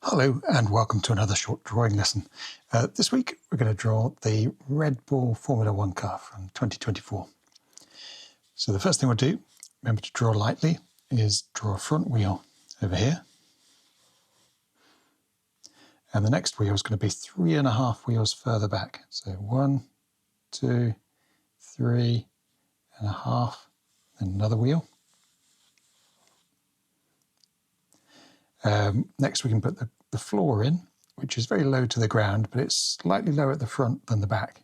Hello and welcome to another short drawing lesson. This week we're going to draw the Red Bull Formula One car from 2024. So the first thing we'll do, remember to draw lightly, is draw a front wheel over here. And the next wheel is going to be 3.5 wheels further back. So 1, 2, 3.5, and another wheel. Next we can put the floor in, which is very low to the ground, but it's slightly lower at the front than the back.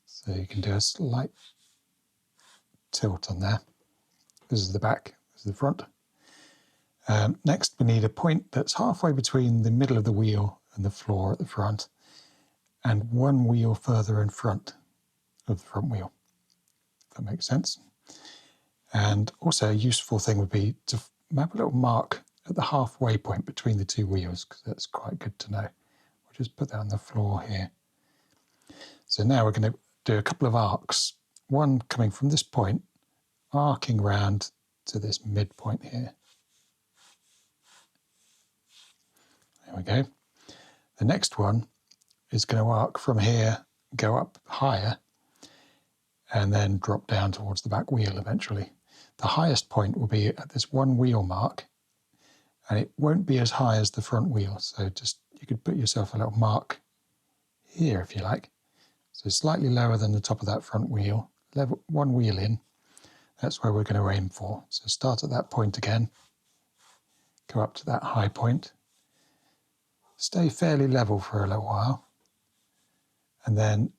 So you can do a slight tilt on there. This is the back, this is the front. Next we need a point that's halfway between the middle of the wheel and the floor at the front, and one wheel further in front of the front wheel, if that makes sense. And also a useful thing would be to map a little mark at the halfway point between the two wheels, because that's quite good to know. We'll just put that on the floor here. So now we're going to do a couple of arcs, one coming from this point, arcing round to this midpoint here. There we go. The next one is going to arc from here, go up higher, and then drop down towards the back wheel eventually. The highest point will be at this one wheel mark, and it won't be as high as the front wheel. So just, you could put yourself a little mark here if you like. So slightly lower than the top of that front wheel, level one wheel in. That's where we're going to aim for. So start at that point again, go up to that high point, stay fairly level for a little while, and then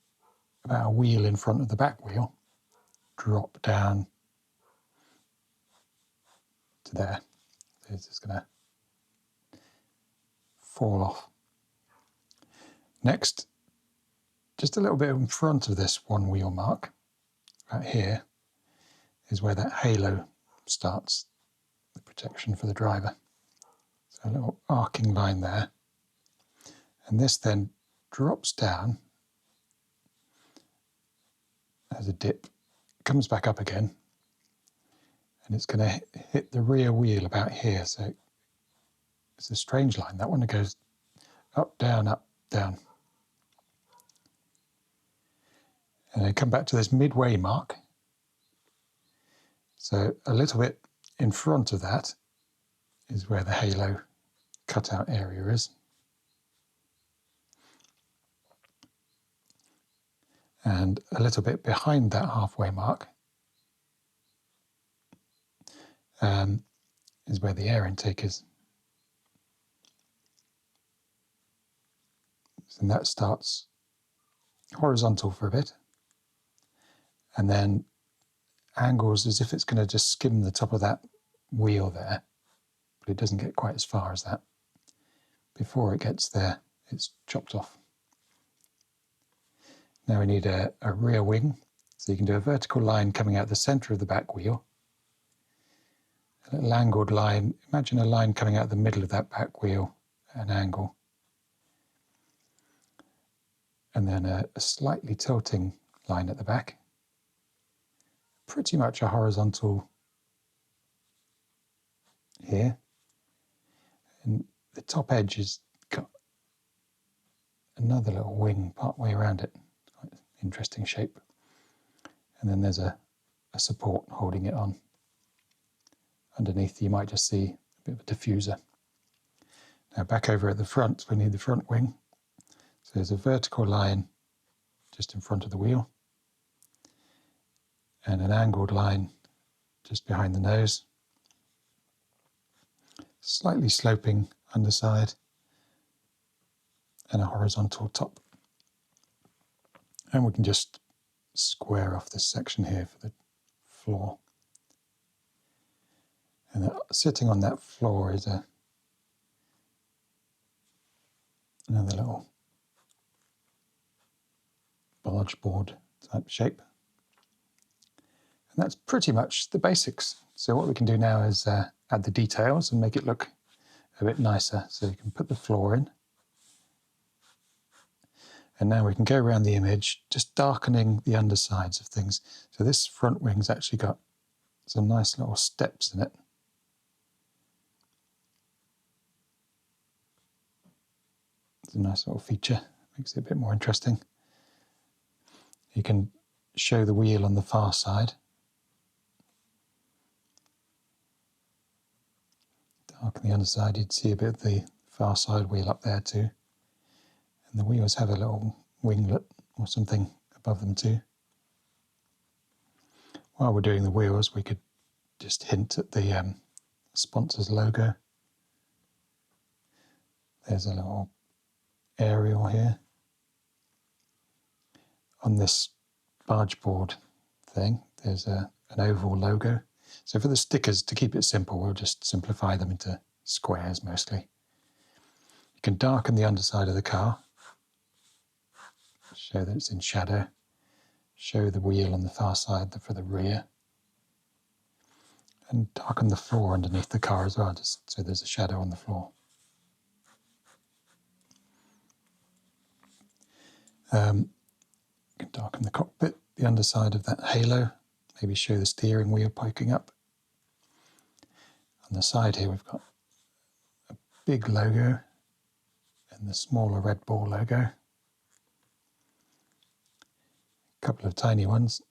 about a wheel in front of the back wheel, drop down to there. So it's just going to fall off. Next, just a little bit in front of this one wheel mark, right here, is where that halo starts, the protection for the driver. So a little arcing line there. And this then drops down as a dip, comes back up again, and it's going to hit the rear wheel about here. So it's a strange line. That one goes up, down, down. And then come back to this midway mark. So a little bit in front of that is where the halo cutout area is. And a little bit behind that halfway mark is where the air intake is. And that starts horizontal for a bit, and then angles as if it's going to just skim the top of that wheel there, but it doesn't get quite as far as that. Before it gets there, it's chopped off. Now we need a rear wing, so you can do a vertical line coming out the center of the back wheel, a little angled line. Imagine a line coming out the middle of that back wheel at an angle, and then a slightly tilting line at the back. Pretty much a horizontal here, and the top edge has got another little wing part way around it. Quite an interesting shape. And then there's a support holding it on. Underneath you might just see a bit of a diffuser. Now back over at the front, we need the front wing. So there's a vertical line just in front of the wheel, and an angled line just behind the nose, slightly sloping underside, and a horizontal top. And we can just square off this section here for the floor. And sitting on that floor is another little barge board type shape. And that's pretty much the basics. So what we can do now is add the details and make it look a bit nicer. So you can put the floor in. And now we can go around the image, just darkening the undersides of things. So this front wing's actually got some nice little steps in it. It's a nice little feature, makes it a bit more interesting. You can show the wheel on the far side. Darken the underside, you'd see a bit of the far side wheel up there too. And the wheels have a little winglet or something above them too. While we're doing the wheels, we could just hint at the sponsor's logo. There's a little aerial here. On this barge board thing, there's an oval logo. So for the stickers, to keep it simple, we'll just simplify them into squares mostly. You can darken the underside of the car, show that it's in shadow, show the wheel on the far side for the rear, and darken the floor underneath the car as well, just so there's a shadow on the floor. You can darken the cockpit, the underside of that halo, maybe show the steering wheel poking up. On the side here we've got a big logo and the smaller Red Bull logo. A couple of tiny ones.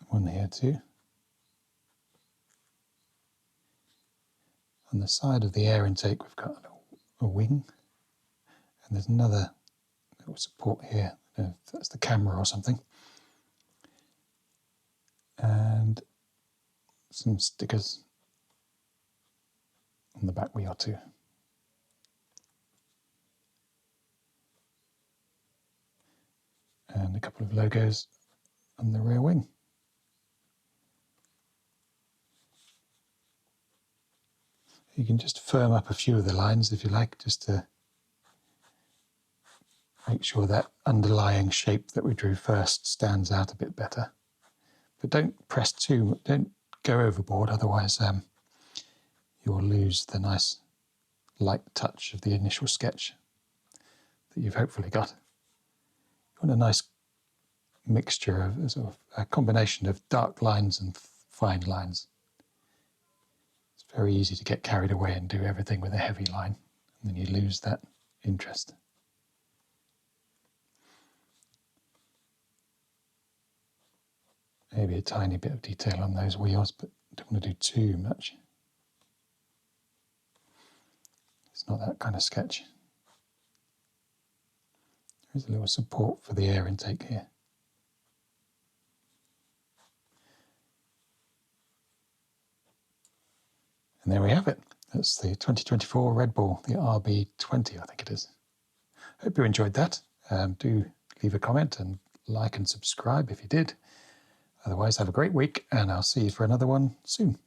One here too. On the side of the air intake we've got a wing, and there's another little support here. I don't know if that's the camera or something. And some stickers on the back wheel too. And a couple of logos on the rear wing. You can just firm up a few of the lines if you like, just to make sure that underlying shape that we drew first stands out a bit better. But don't press don't go overboard, otherwise you'll lose the nice light touch of the initial sketch that you've hopefully got. You want a nice mixture of sort of a combination of dark lines and fine lines. It's very easy to get carried away and do everything with a heavy line, and then you lose that interest. Maybe a tiny bit of detail on those wheels, but don't want to do too much. It's not that kind of sketch. There's a little support for the air intake here. And there we have it. That's the 2024 Red Bull, the RB20, I think it is. Hope you enjoyed that. Do leave a comment and like and subscribe if you did. Otherwise, have a great week, and I'll see you for another one soon.